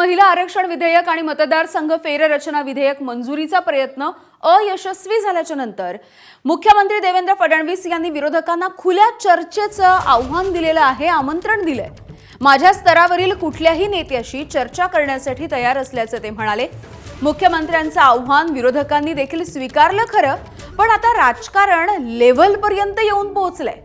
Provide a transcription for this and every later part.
महिला आरक्षण विधेयक आणि मतदारसंघ फेररचना विधेयक मंजुरीचा प्रयत्न अयशस्वी झाल्याच्या नंतर मुख्यमंत्री देवेंद्र फडणवीस यांनी विरोधकांना खुल्या चर्चेचं आव्हान दिलेलं आहे, आमंत्रण दिलंय। माझ्या स्तरावरील कुठल्याही नेत्याशी चर्चा करण्यासाठी तयार असल्याचं ते म्हणाले। मुख्यमंत्र्यांचं आव्हान विरोधकांनी देखील स्वीकारलं खरं, पण आता राजकारण लेव्हलपर्यंत येऊन पोहोचलंय।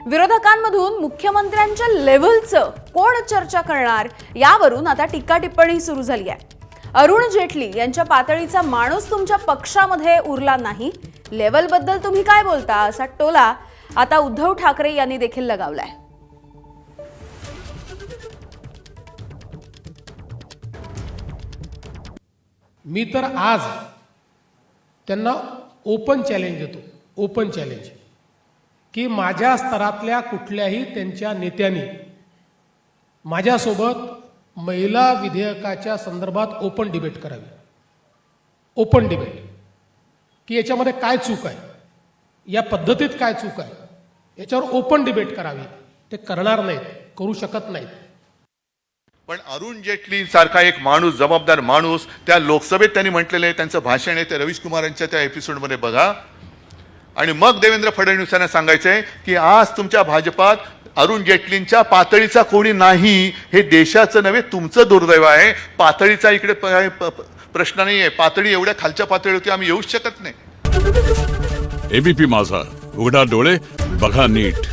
विरोधकांमधून मुख्यमंत्र्यांच्या लेव्हलचं कोण चर्चा करणार यावरून आता टीका टिप्पणी सुरू झाली आहे। अरुण जेटली यांच्या पातळीचा माणूस तुमच्या पक्षामध्ये उरला नाही, लेव्हलबद्दल तुम्ही काय बोलता असा टोला आता उद्धव ठाकरे यांनी देखील लगावलाय। मी तर आज त्यांना ओपन चॅलेंज देतो, ओपन चॅलेंज की माझ्या स्तरातल्या कुठल्याही त्यांच्या नेत्यांनी माझ्यासोबत महिला विधेयकाच्या संदर्भात ओपन डिबेट करावी। ओपन डिबेट की याच्यामध्ये काय चूक आहे, या पद्धतीत काय चूक आहे, याच्यावर ओपन डिबेट करावी। ते करणार नाहीत, करू शकत नाहीत। पण अरुण जेटली सारखा एक माणूस, जबाबदार माणूस, त्या लोकसभेत त्यांनी म्हटलेलं आहे, त्यांचं भाषण आहे ते रवीश कुमारांच्या त्या एपिसोडमध्ये बघा। आणि मग देवेंद्र फडणवीसांना सांगायचंय की आज तुमच्या भाजपात अरुण जेटलींच्या पातळीचा कोणी नाही, हे देशाचं नव्हे तुमचं दुर्दैव आहे। पातळीचा इकडे प्रश्न नाही आहे, पातळी एवढ्या खालच्या पातळीवरती आम्ही येऊच शकत नाही। एबीपी माझा, उघडा डोळे बघा नीट।